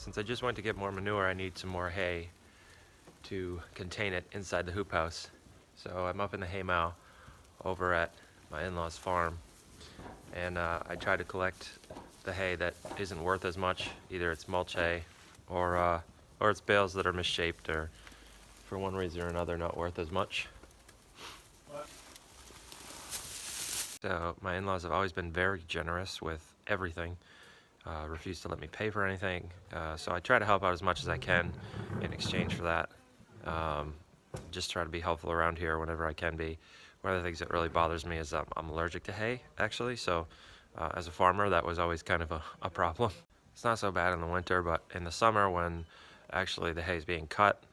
since I just went to get more manure, I need some more hay to contain it inside the hoop house. So I'm up in the hay mow over at my in-laws farm, and I try to collect the hay that isn't worth as much. Either it's mulch hay or it's bales that are misshaped or for one reason or another not worth as much. So my in-laws have always been very generous with everything, refuse to let me pay for anything, so I try to help out as much as I can in exchange for that. Just try to be helpful around here whenever I can be. One of the things that really bothers me is I'm allergic to hay, actually, so as a farmer that was always kind of a problem. It's not so bad in the winter, but in the summer when actually the hay is being cut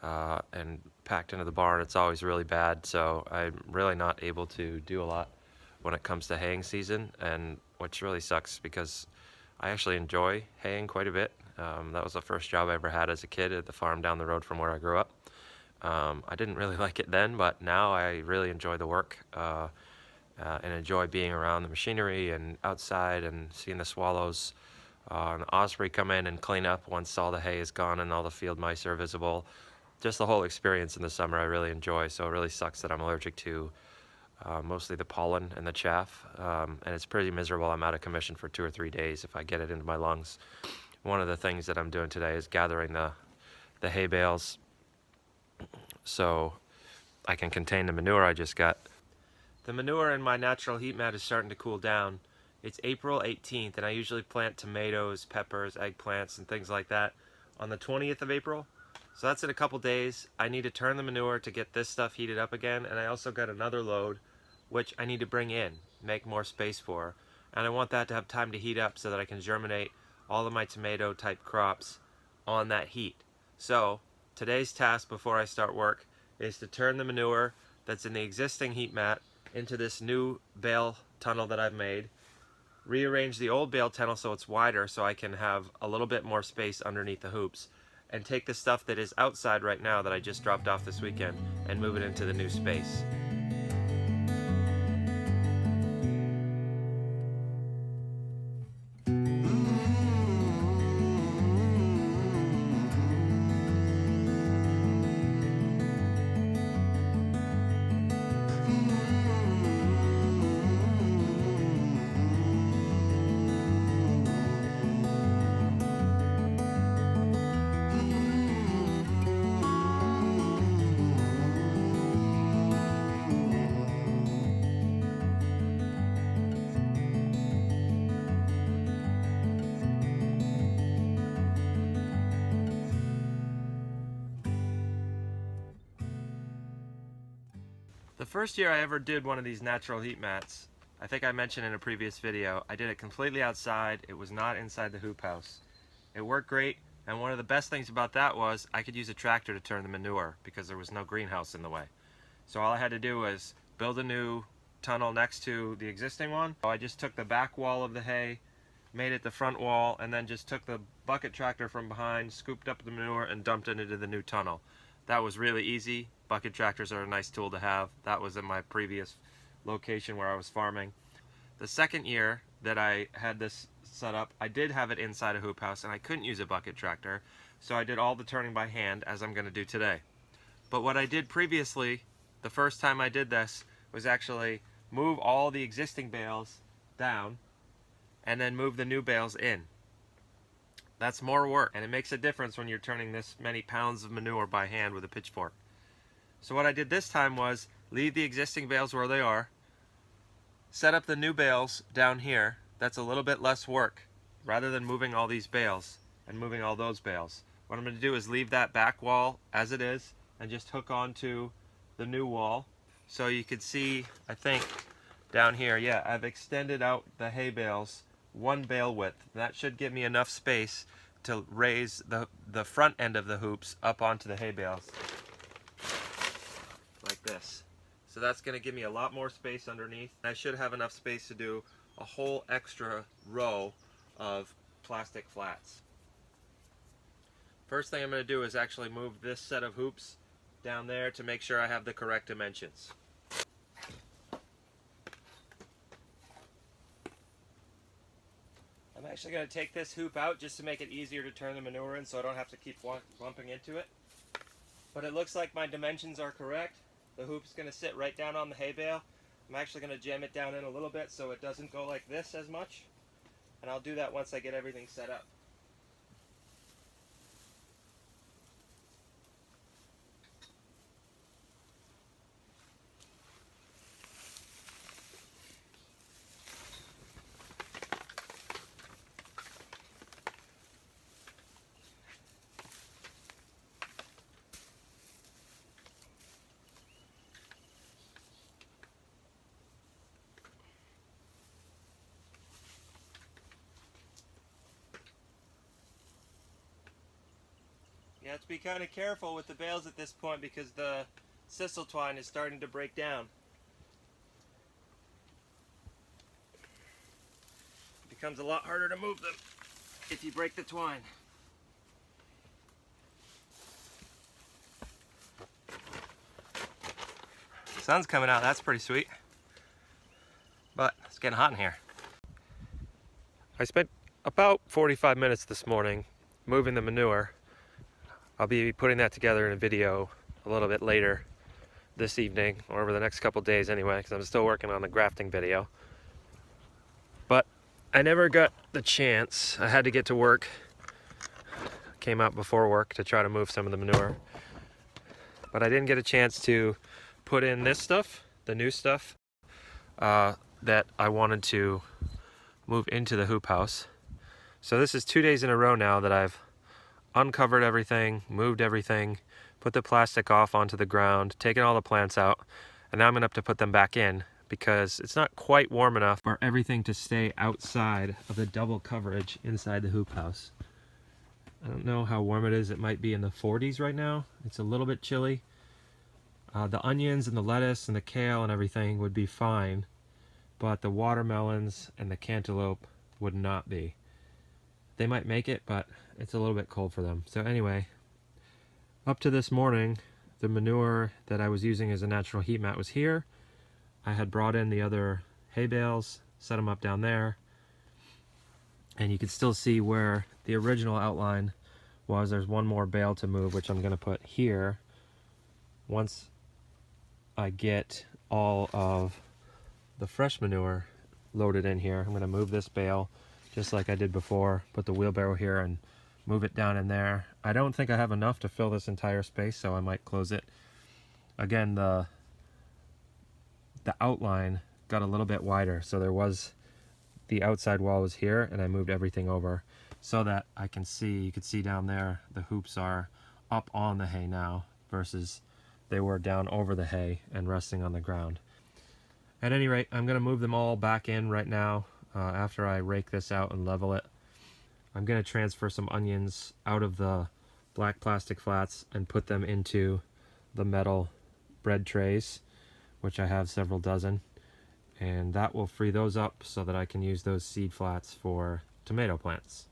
and packed into the barn, it's always really bad, so I'm really not able to do a lot when it comes to haying season, and which really sucks because I actually enjoy haying quite a bit. That was the first job I ever had as a kid at the farm down the road from where I grew up. I didn't really like it then, but now I really enjoy the work and enjoy being around the machinery and outside and seeing the swallows and the osprey come in and clean up once all the hay is gone and all the field mice are visible. Just the whole experience in the summer I really enjoy, so it really sucks that I'm allergic to mostly the pollen and the chaff, and it's pretty miserable. I'm out of commission for 2 or 3 days if I get it into my lungs. One of the things that I'm doing today is gathering the hay bales so I can contain the manure I just got. The manure in my natural heat mat is starting to cool down. It's April 18th, and I usually plant tomatoes, peppers, eggplants, and things like that on the 20th of April. So that's in a couple days. I need to turn the manure to get this stuff heated up again, and I also got another load which I need to bring in, make more space for. And I want that to have time to heat up so that I can germinate all of my tomato type crops on that heat. So today's task before I start work is to turn the manure that's in the existing heat mat into this new bale tunnel that I've made, rearrange the old bale tunnel so it's wider so I can have a little bit more space underneath the hoops, and take the stuff that is outside right now that I just dropped off this weekend and move it into the new space. The first year I ever did one of these natural heat mats, I think I mentioned in a previous video, I did it completely outside. It was not inside the hoop house. It worked great, and one of the best things about that was I could use a tractor to turn the manure because there was no greenhouse in the way. So all I had to do was build a new tunnel next to the existing one. So I just took the back wall of the hay, made it the front wall, and then just took the bucket tractor from behind, scooped up the manure, and dumped it into the new tunnel. That was really easy. Bucket tractors are a nice tool to have. That was in my previous location where I was farming. The second year that I had this set up, I did have it inside a hoop house and I couldn't use a bucket tractor, so I did all the turning by hand as I'm going to do today. But what I did previously, the first time I did this, was actually move all the existing bales down and then move the new bales in. That's more work, and it makes a difference when you're turning this many pounds of manure by hand with a pitchfork. So what I did this time was leave the existing bales where they are, set up the new bales down here. That's a little bit less work rather than moving all these bales and moving all those bales. What I'm going to do is leave that back wall as it is and just hook onto the new wall. So you can see, I think down here, yeah, I've extended out the hay bales 1 bale width. That should give me enough space to raise the front end of the hoops up onto the hay bales like this. So that's going to give me a lot more space underneath. I should have enough space to do a whole extra row of plastic flats. First thing I'm going to do is actually move this set of hoops down there to make sure I have the correct dimensions. I'm Actually going to take this hoop out just to make it easier to turn the manure in so I don't have to keep bumping into it. But it looks like my dimensions are correct. The hoop's going to sit right down on the hay bale. I'm actually going to jam it down in a little bit so it doesn't go like this as much. And I'll do that once I get everything set up. You have to be kind of careful with the bales at this point because the sisal twine is starting to break down. It becomes a lot harder to move them if you break the twine. The sun's coming out, that's pretty sweet. But it's getting hot in here. I spent about 45 minutes this morning moving the manure. I'll be putting that together in a video a little bit later this evening, or over the next couple days anyway, because I'm still working on the grafting video. But I never got the chance. I had to get to work. Came out before work to try to move some of the manure. But I didn't get a chance to put in this stuff, the new stuff, that I wanted to move into the hoop house. So this is 2 days in a row now that I've uncovered everything, moved everything, put the plastic off onto the ground, taken all the plants out, and now I'm gonna have to put them back in because it's not quite warm enough for everything to stay outside of the double coverage inside the hoop house. I don't know how warm it is. It might be in the 40s right now. It's a little bit chilly. The onions and the lettuce and the kale and everything would be fine, but the watermelons and the cantaloupe would not be. They might make it, but it's a little bit cold for them. So anyway, up to this morning, the manure that I was using as a natural heat mat was here. I had brought in the other hay bales, set them up down there, and you can still see where the original outline was. There's one more bale to move, which I'm going to put here. Once I get all of the fresh manure loaded in here, I'm going to move this bale just like I did before, put the wheelbarrow here and move it down in there. I don't think I have enough to fill this entire space, so I might close it. Again, the outline got a little bit wider, so there was, the outside wall was here, and I moved everything over so that I can see, you can see down there, the hoops are up on the hay now versus they were down over the hay and resting on the ground. At any rate, I'm going to move them all back in right now after I rake this out and level it. I'm going to transfer some onions out of the black plastic flats and put them into the metal bread trays, which I have several dozen, and that will free those up so that I can use those seed flats for tomato plants.